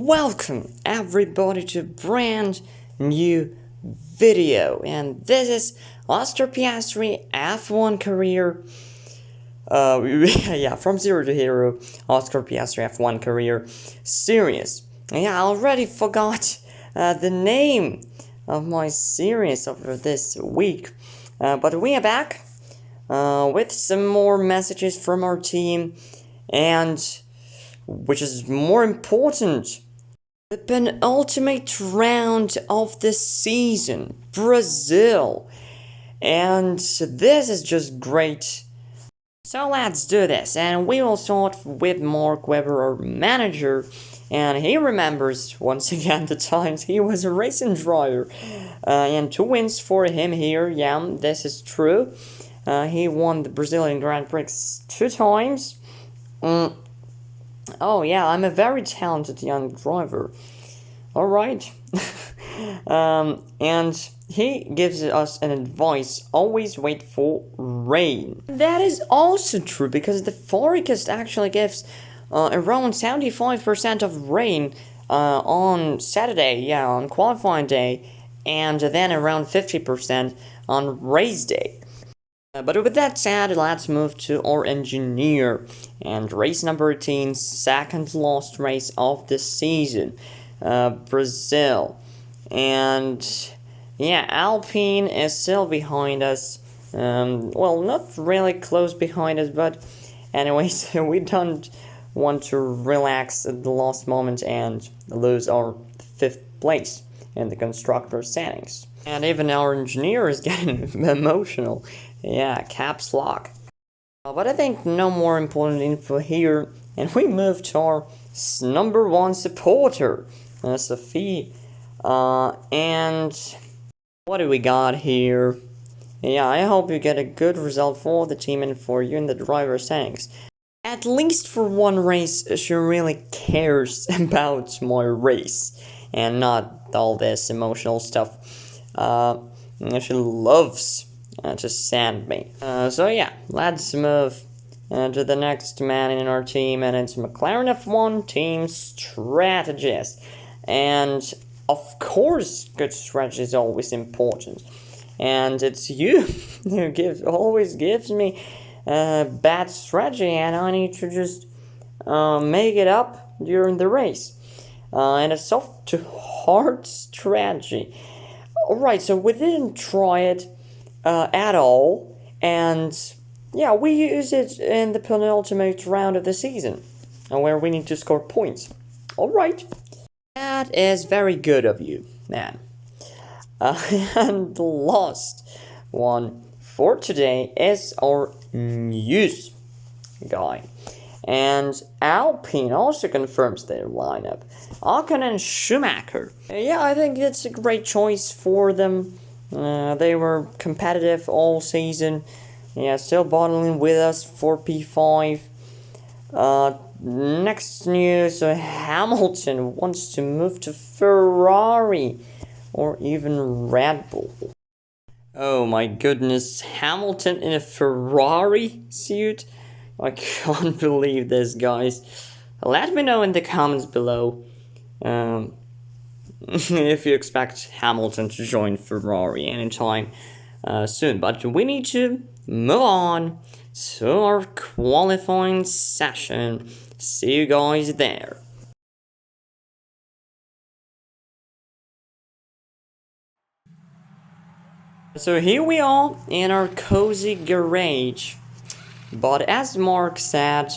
Welcome everybody to a brand new video, and this is Oscar Piastri F1 Career. From zero to hero, Oscar Piastri F1 Career series. Yeah, I already forgot the name of my series of this week, but we are back with some more messages from our team, and which is more important, the penultimate round of the season, Brazil. And this is just great. So let's do this, and we will start with Mark Webber, our manager, and he remembers once again the times he was a racing driver, and 2 wins for him here. Yeah, this is true. He won the Brazilian Grand Prix 2 times. Oh yeah, I'm a very talented young driver. Alright. And he gives us an advice: always wait for rain. That is also true, because the forecast actually gives around 75% of rain on Saturday, on qualifying day, and then around 50% on race day. But with that said, let's move to our engineer and race number 18, second last race of the season, Brazil. And yeah, Alpine is still behind us. Well, not really close behind us, but anyways, we don't want to relax at the last moment and lose our 5th place in the constructor settings. And even our engineer is getting emotional. Yeah, caps lock. But I think no more important info here, and we move to our number 1 supporter, Sophie. And what do we got here? Yeah, I hope you get a good result for the team and for you in the driver settings. At least for one race, she really cares about my race and not all this emotional stuff. She loves to sand me. So yeah, let's move to the next man in our team, and it's McLaren F1 team strategist. And of course, good strategy is always important. And it's you who always gives me bad strategy, and I need to just make it up during the race. And a soft to hard strategy. Alright, so we didn't try it at all, and yeah, we use it in the penultimate round of the season, where we need to score points. Alright, that is very good of you, man. And the last one for today is our news guy. And Alpine also confirms their lineup. Ocon and Schumacher. Yeah, I think it's a great choice for them. They were competitive all season. Yeah, still battling with us for P5. Next news, Hamilton wants to move to Ferrari or even Red Bull. Oh my goodness, Hamilton in a Ferrari suit? I can't believe this, guys. Let me know in the comments below if you expect Hamilton to join Ferrari anytime soon. But we need to move on to our qualifying session. See you guys there. So here we are in our cozy garage. But as Mark said,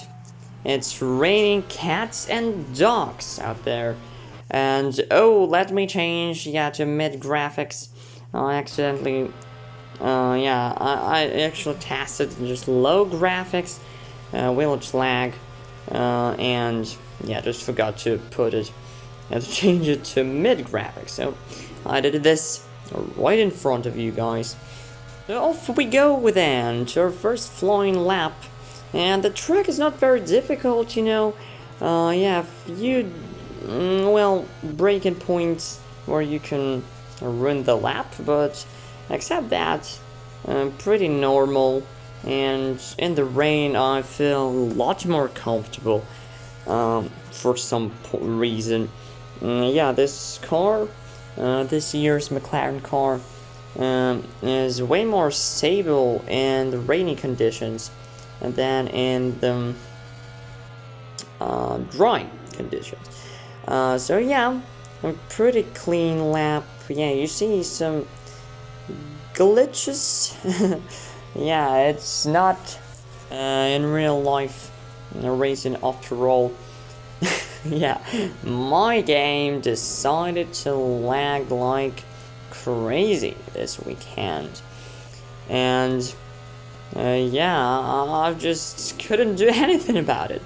it's raining cats and dogs out there. And oh, let me change to mid graphics. I accidentally I actually tested just low graphics, village lag, and yeah, just forgot to put it and to change it to mid graphics. So I did this right in front of you guys. So off we go then to our first flying lap, and the track is not very difficult, you know. A few breaking points where you can ruin the lap, but except that, pretty normal. And in the rain, I feel a lot more comfortable for some reason. yeah, this car, this year's McLaren car, is way more stable in the rainy conditions than in the dry conditions. So yeah, a pretty clean lap. Yeah, you see some glitches. Yeah, it's not in real life racing after all. Yeah, my game decided to lag like crazy this weekend. And yeah, I just couldn't do anything about it.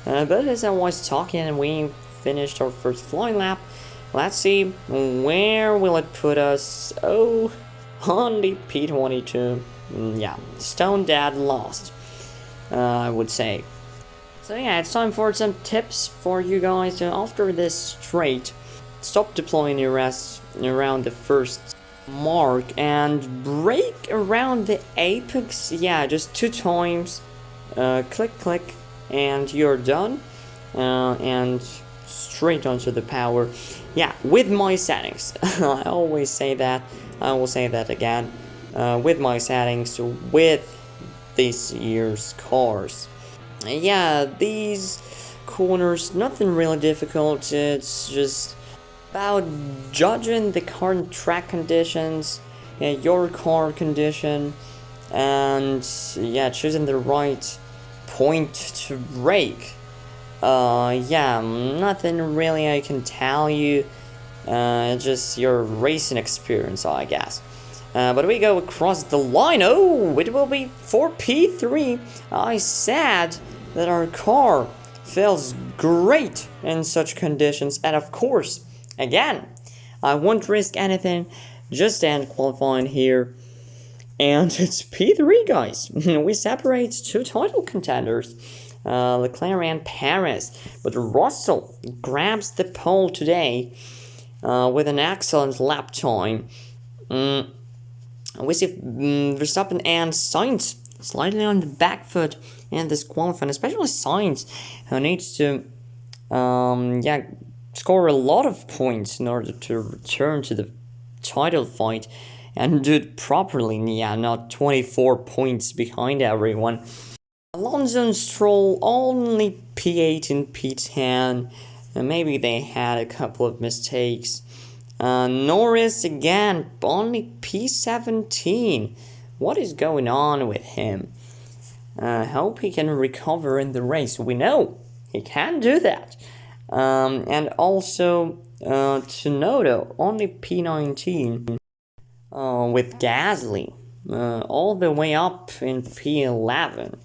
But as I was talking and we finished our first flying lap, let's see where will it put us. Oh, on the P22. Yeah, stone dead lost, I would say. So yeah, it's time for some tips for you guys. After this straight, stop deploying your rest around the first mark and brake around the apex. Yeah, just 2 times. Click, click, and you're done. And straight onto the power. Yeah, with my settings. I always say that. I will say that again. With my settings, with this year's cars. Yeah, these corners, nothing really difficult. It's just about judging the current track conditions, your car condition, and yeah, choosing the right point to brake. Yeah, nothing really I can tell you. Just your racing experience, I guess. But we go across the line. Oh, it will be for P3. I said that our car feels great in such conditions, and of course, again, I won't risk anything, just end qualifying here. And it's P3, guys. We separate 2 title contenders, Leclerc and Perez. But Russell grabs the pole today with an excellent lap time. We see Verstappen and Sainz slightly on the back foot in this qualifying, especially Sainz, who needs to score a lot of points in order to return to the title fight and do it properly. Yeah, not 24 points behind everyone. Alonso and Stroll only P8 and P10, and maybe they had a couple of mistakes. Norris again, only P17. What is going on with him? Hope he can recover in the race. We know he can do that. And also Tsunoda, only P19 with Gasly, all the way up in P11.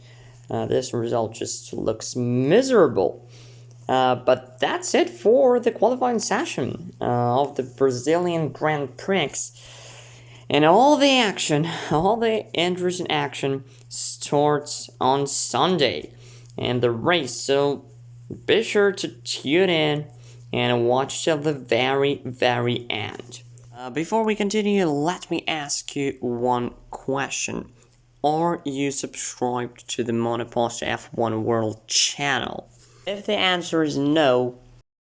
This result just looks miserable. But that's it for the qualifying session of the Brazilian Grand Prix. And all the action, all the interesting action starts on Sunday and the race. So be sure to tune in and watch till the very, very end. Before we continue, let me ask you one question. Are you subscribed to the Monoposto F1 World channel? If the answer is no,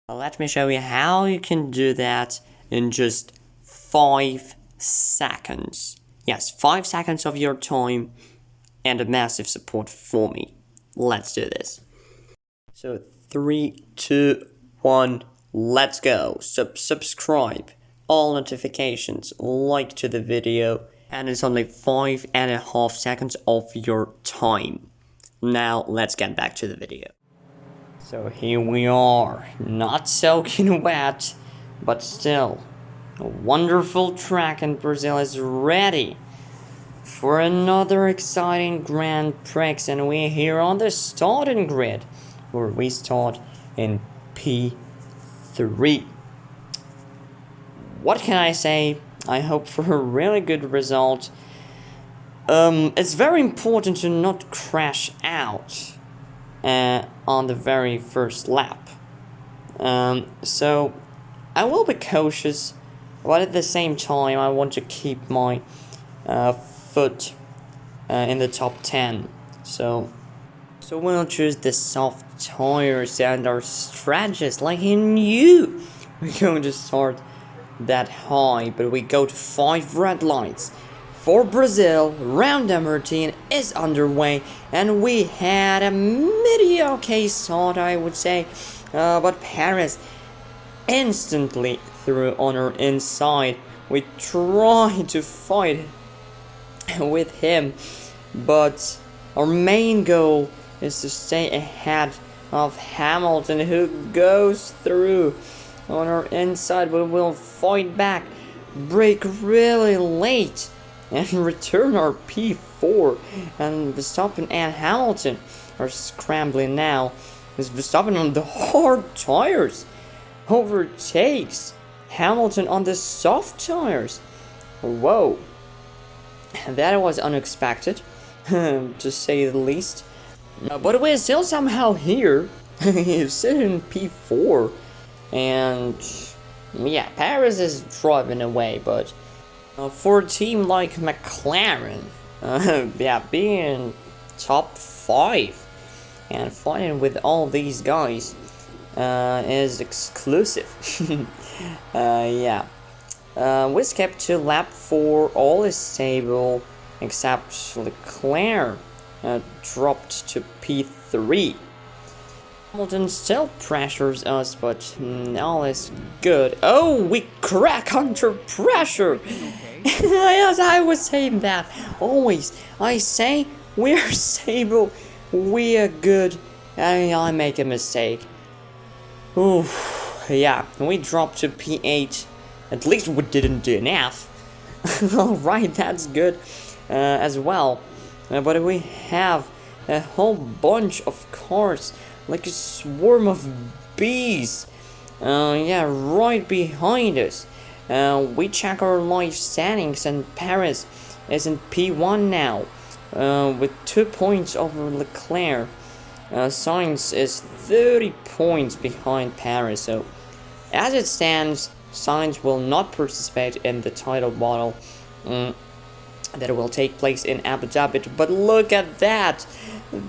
let me show you how you can do that in just 5 seconds. Yes, 5 seconds of your time and a massive support for me. Let's do this. So 3, 2, 1, let's go. Subscribe, all notifications, like to the video, and it's only 5.5 seconds of your time. Now let's get back to the video. So here we are, not soaking wet, but still, a wonderful track in Brazil is ready for another exciting Grand Prix, and we're here on the starting grid, where we start in P3. What can I say? I hope for a really good result. It's very important to not crash out on the very first lap. So I will be cautious, but at the same time I want to keep my foot in the top 10. So we'll choose the soft tires and our strategies like in you we're going to start that high, but we go to 5 red lights. For Brazil, round number 10 is underway, and we had a mediocre start, I would say, but Paris instantly threw on our inside. We tried to fight with him, but our main goal is to stay ahead of Hamilton, who goes through on our inside. We will fight back, brake really late, and return our P4. And Verstappen and Hamilton are scrambling now, as Verstappen on the hard tires overtakes Hamilton on the soft tires. Whoa, that was unexpected, to say the least. But we're still somehow here. He's sitting in P4, and yeah, Paris is driving away. But for a team like McLaren, yeah, being top 5 and fighting with all these guys is exclusive. Yeah. We skipped to lap 4, all is stable, except Leclerc dropped to P3. Hamilton still pressures us, but all is good. Oh, we crack under pressure! Yes, I was saying that. Always, I say, we're stable, we are good, and I make a mistake. Ooh, yeah, we dropped to P8. At least we didn't do an F. Alright, that's good as well. But we have a whole bunch of cars, like a swarm of bees. Yeah, right behind us. We check our live standings, and Paris is in P1 now, with 2 points over Leclerc. Sainz is 30 points behind Paris, so as it stands, Sainz will not participate in the title battle that will take place in Abu Dhabi. But look at that!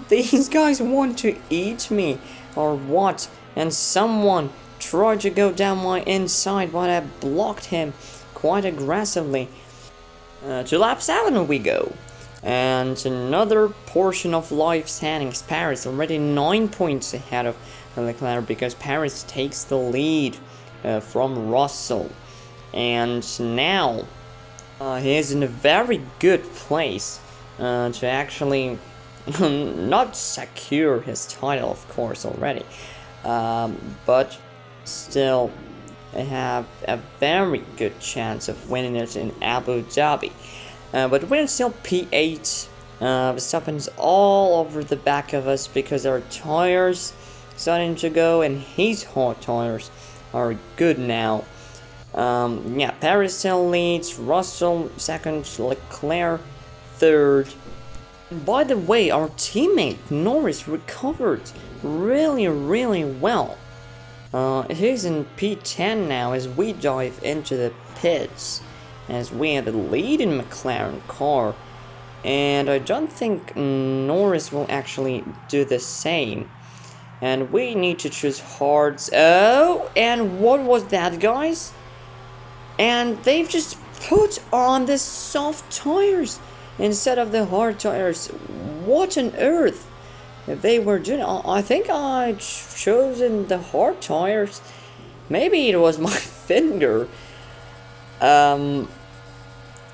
These guys want to eat me, or what? And someone tried to go down my inside, but I blocked him quite aggressively. To lap 7 we go. And another portion of life standings. Paris already 9 points ahead of Leclerc, because Paris takes the lead from Russell. And now he is in a very good place to actually not secure his title, of course, already, but still have a very good chance of winning it in Abu Dhabi. But we're still P8. Verstappen's all over the back of us because our tires starting to go, and his hot tires are good now. Yeah, Paris still leads, Russell second, Leclerc third. And by the way, our teammate Norris recovered really well. He's in P10 now as we dive into the pits, as we have the lead in McLaren car, and I don't think Norris will actually do the same. And we need to choose hards. Oh, and what was that, guys? And they've just put on the soft tires instead of the hard tires. What on earth they were doing? I think I chosen the hard tires. Maybe it was my finger.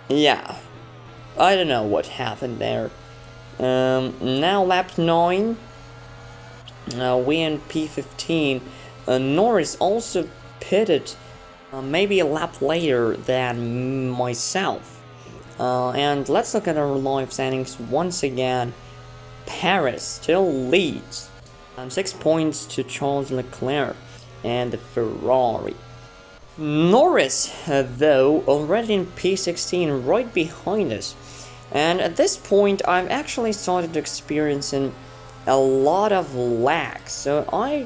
Yeah, I don't know what happened there. Now lap 9. We in P15. Norris also pitted maybe a lap later than myself. And let's look at our live standings once again. Paris still leads, 6 points to Charles Leclerc and the Ferrari. Norris, though, already in P16, right behind us. And at this point, I've actually started to experience a lot of lag. So I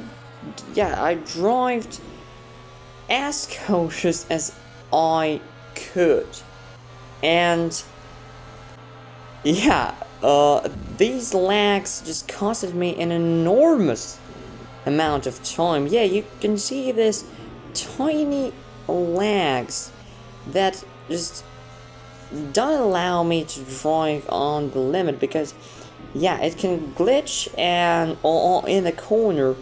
drove as cautious as I could. And yeah, these lags just costed me an enormous amount of time. Yeah, you can see this tiny lags that just don't allow me to drive on the limit, because yeah, it can glitch and or in the corner,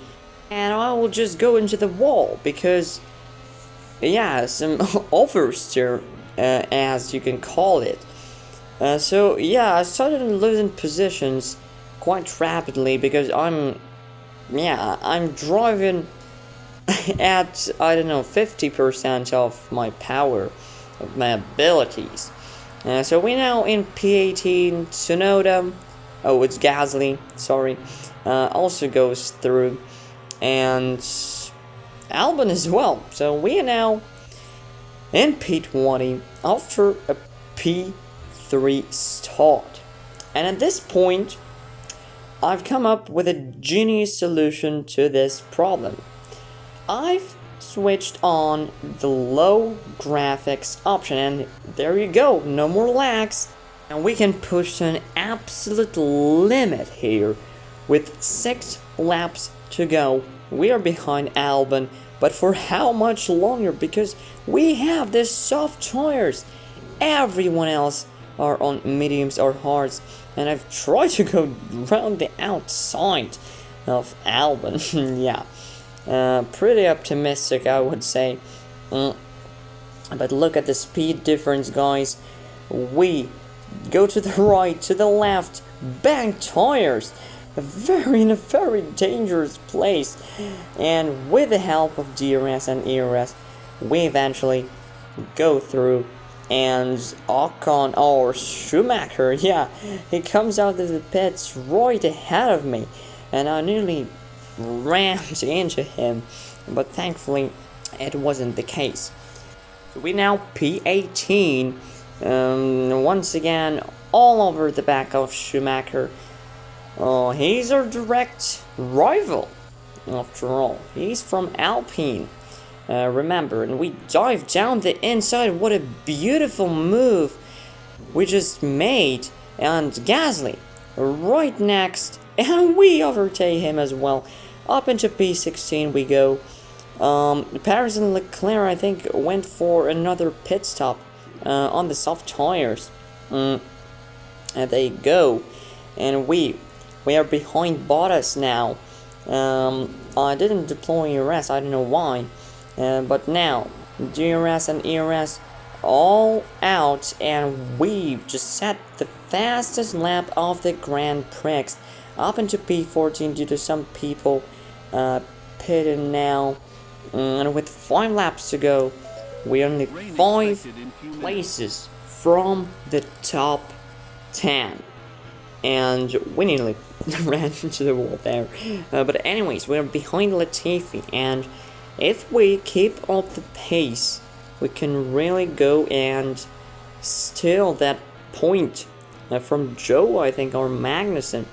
and I will just go into the wall because yeah, some oversteer, as you can call it. So yeah, I started losing positions quite rapidly because I'm driving at, I don't know, 50% of my power, of my abilities. So we're now in P18. Tsunoda, oh, it's Gasly, sorry, also goes through, and Albon as well. So we are now in P20 after a P3 start. And at this point, I've come up with a genius solution to this problem. I've switched on the low graphics option, and there you go, no more lags. And we can push to an absolute limit here. With 6 laps to go, we are behind Albon, but for how much longer? Because we have these soft tires. Everyone else are on mediums or hards, and I've tried to go around the outside of Albon. Yeah, pretty optimistic, I would say. But look at the speed difference, guys. We go to the right, to the left, bang tires. In a very dangerous place, and with the help of DRS and ERS, we eventually go through, and Ocon, or Schumacher, yeah, he comes out of the pits right ahead of me, and I nearly rammed into him, but thankfully it wasn't the case. So we now P18, once again all over the back of Schumacher. He's our direct rival, after all. He's from Alpine, remember, and we dive down the inside. What a beautiful move we just made. And Gasly, right next, and we overtake him as well. Up into P16 we go. Paris and Leclerc, I think, went for another pit stop on the soft tires. And they go, and we are behind Bottas now. I didn't deploy ERS, I don't know why, but now DRS and ERS all out, and we just set the fastest lap of the Grand Prix up into P14 due to some people pitting now, and with 5 laps to go, we're only 5 places from the top 10. And we nearly ran into the wall there. But anyways, we're behind Latifi, and if we keep up the pace, we can really go and steal that point from Joe, I think, or Magnussen.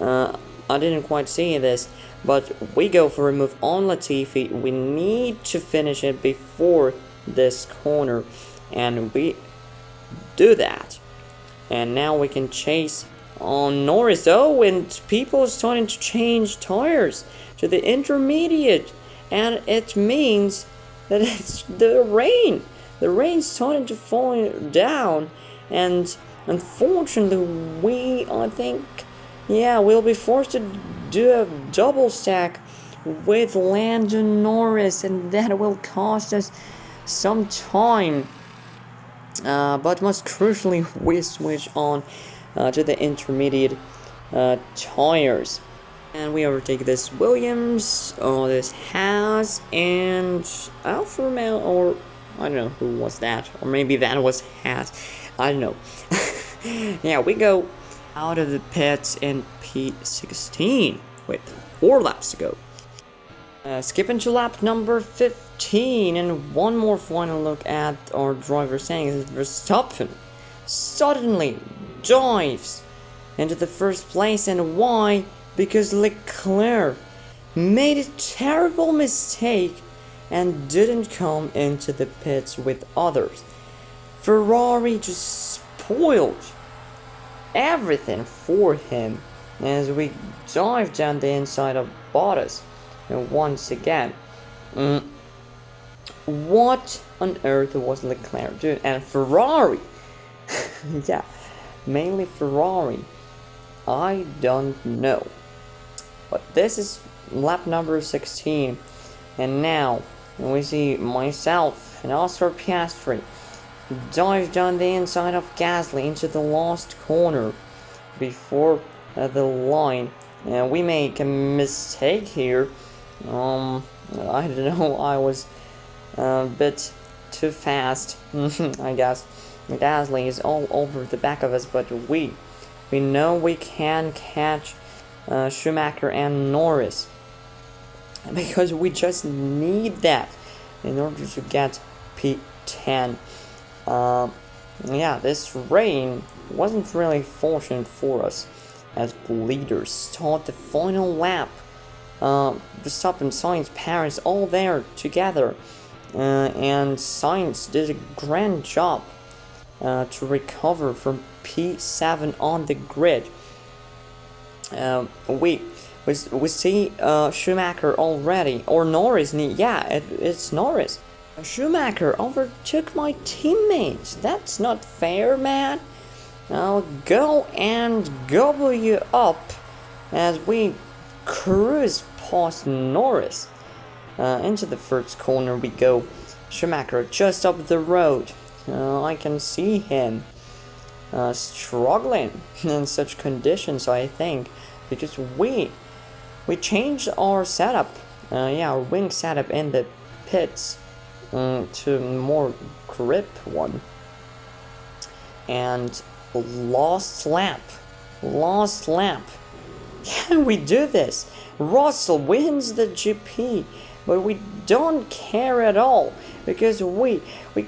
I didn't quite see this, but we go for a move on Latifi. We need to finish it before this corner, and we do that. And now we can chase on Norris. Oh, and people are starting to change tires to the intermediate, and it means that it's the rain. The rain's starting to fall down, and unfortunately I think, yeah, we'll be forced to do a double stack with Lando Norris, and that will cost us some time. But most crucially, we switch on to the intermediate tires, and we overtake this Williams, this Haas, and Alfa Romeo, or I don't know who was that, or maybe that was Haas, I don't know. Yeah, we go out of the pits in P16 with 4 laps to go. Skipping to lap number 15, and one more final look at our driver saying Verstappen suddenly dives into the first place. And why? Because Leclerc made a terrible mistake and didn't come into the pits with others. Ferrari just spoiled everything for him as we dive down the inside of Bottas. And once again, What on earth was Leclerc doing? And Ferrari! Yeah, mainly Ferrari. I don't know. But this is lap number 16. And now we see myself and Oscar Piastri dive down the inside of Gasly into the last corner before the line. And we make a mistake here. I don't know, I was a bit too fast, I guess. Gasly is all over the back of us, but we know we can catch Schumacher and Norris, because we just need that in order to get P10. Yeah, this rain wasn't really fortunate for us as leaders. Start the final lap. Verstappen, Sainz, Paris, all there together, and Sainz did a grand job to recover from P7 on the grid. We see Schumacher already, or Norris. Yeah, it's Norris. Schumacher overtook my teammates. That's not fair, man. I'll go and gobble you up as we cruise past Norris. Into the first corner we go. Schumacher just up the road. I can see him struggling in such conditions, I think, because we changed our setup, our wing setup in the pits to a more grip one, and lost lap. Can we do this? Russell wins the GP, but we don't care at all, because we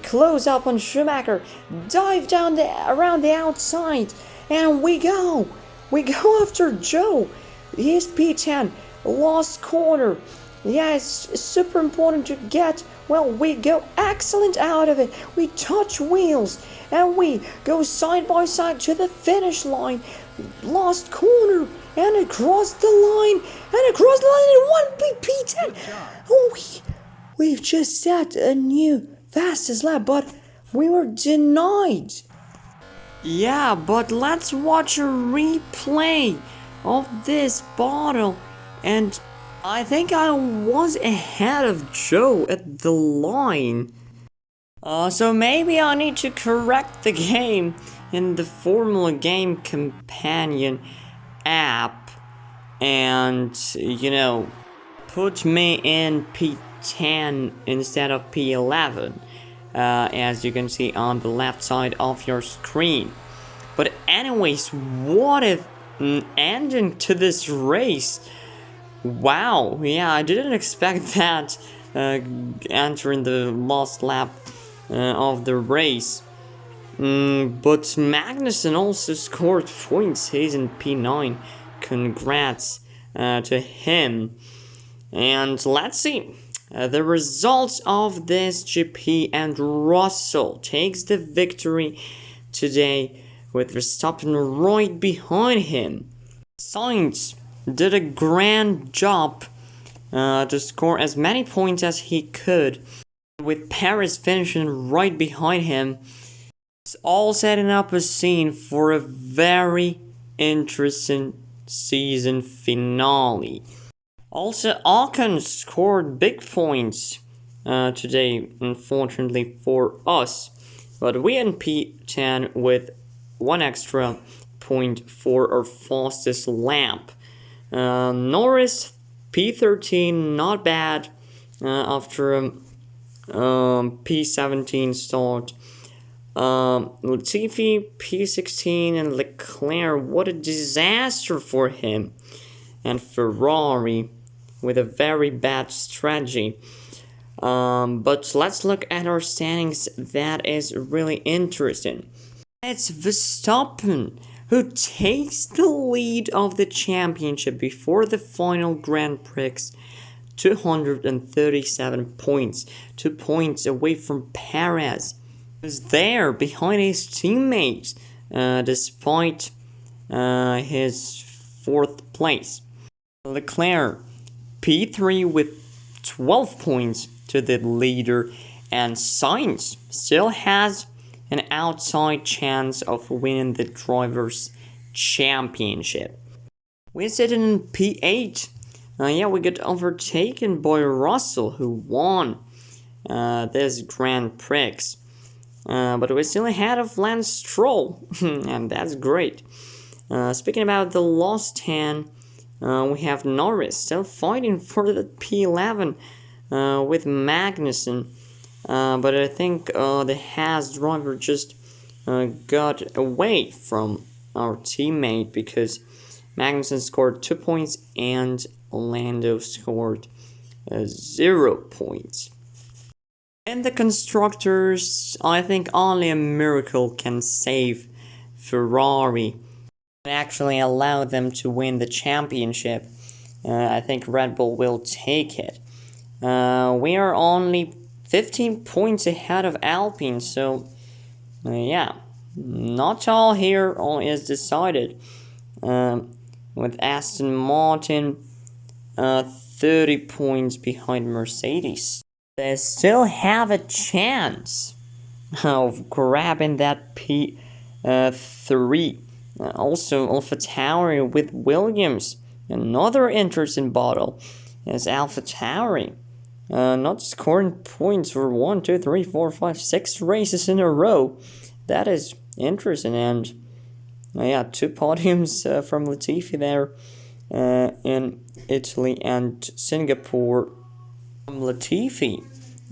close up on Schumacher, dive down around the outside, and we go after Joe. He's P10, lost corner. Yeah, it's super important to get. Well, we go excellent out of it. We touch wheels and we go side by side to the finish line. Lost corner and across the line and one big P10. Oh, we've just set a new fastest lap, but we were denied. Yeah, but let's watch a replay of this battle, and I think I was ahead of Joe at the line. So maybe I need to correct the game in the Formula Game Companion app and, put me in P10 instead of P11, as you can see on the left side of your screen. But anyways, what if ending to this race? Wow, yeah, I didn't expect that entering the last lap of the race. But Magnussen also scored points. He's in P9. Congrats to him. And let's see the results of this GP. And Russell takes the victory today with Verstappen right behind him. Sainz did a grand job to score as many points as he could, with Paris finishing right behind him. It's all setting up a scene for a very interesting season finale. Also, Ocon scored big points today, unfortunately for us, but we in P10 with one extra point for our fastest lap. Norris P13, not bad after P17 start. Latifi P16 and Leclerc, what a disaster for him. And Ferrari with a very bad strategy. But let's look at our standings. That is really interesting. It's Verstappen who takes the lead of the championship before the final Grand Prix. 237 points, 2 points away from Perez, who's there behind his teammates, despite his 4th place. Leclerc, P3 with 12 points, to the leader, and Sainz still has an outside chance of winning the Drivers' Championship. We sit in P8. We got overtaken by Russell, who won this Grand Prix. But we're still ahead of Lance Stroll, and that's great. Speaking about the last 10, we have Norris still fighting for the P11 with Magnussen. But I think the Haas driver just got away from our teammate because Magnussen scored 2 points and Lando scored 0 points. And the constructors, I think only a miracle can save Ferrari and actually allow them to win the championship. I think Red Bull will take it. We are only 15 points ahead of Alpine, so not all here is decided. With Aston Martin 30 points behind Mercedes. They still have a chance of grabbing that P3. Also, AlphaTauri with Williams. Another interesting battle is AlphaTauri. Not scoring points for 1, 2, 3, 4, 5, 6 races in a row. That is interesting. And 2 podiums from Latifi there in Italy and Singapore. Latifi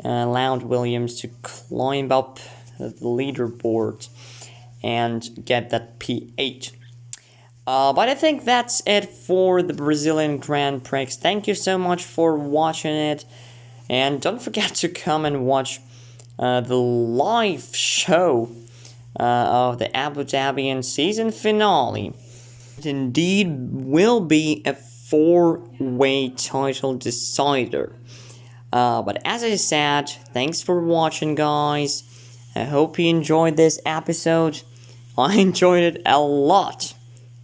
allowed Williams to climb up the leaderboard and get that P8. But I think that's it for the Brazilian Grand Prix. Thank you so much for watching it. And don't forget to come and watch the live show of the Abu Dhabian season finale. It indeed will be a 4-way title decider. But as I said, thanks for watching, guys. I hope you enjoyed this episode. I enjoyed it a lot,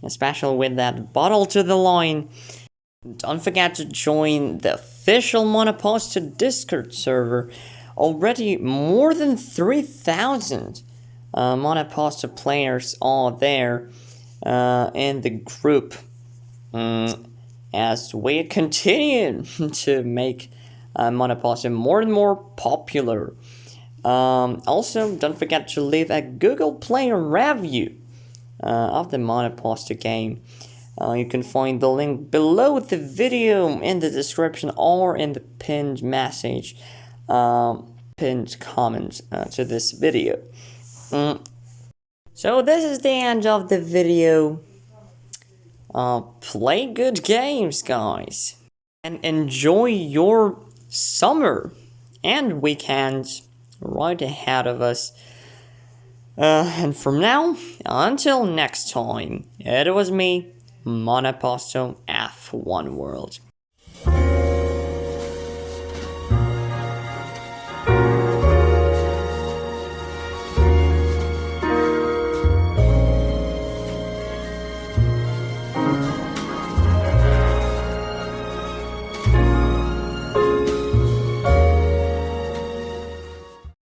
especially with that bottle to the line. Don't forget to join the official Monoposto Discord server. Already more than 3,000 Monoposto players are there in the group. As we continue to make Monoposto more and more popular. Also, don't forget to leave a Google Play review of the Monoposto game. You can find the link below the video in the description or in the pinned message, pinned comment to this video. So this is the end of the video. Play good games, guys, and enjoy your summer and weekends right ahead of us. And from now until next time, it was me, Monoposto F1 World.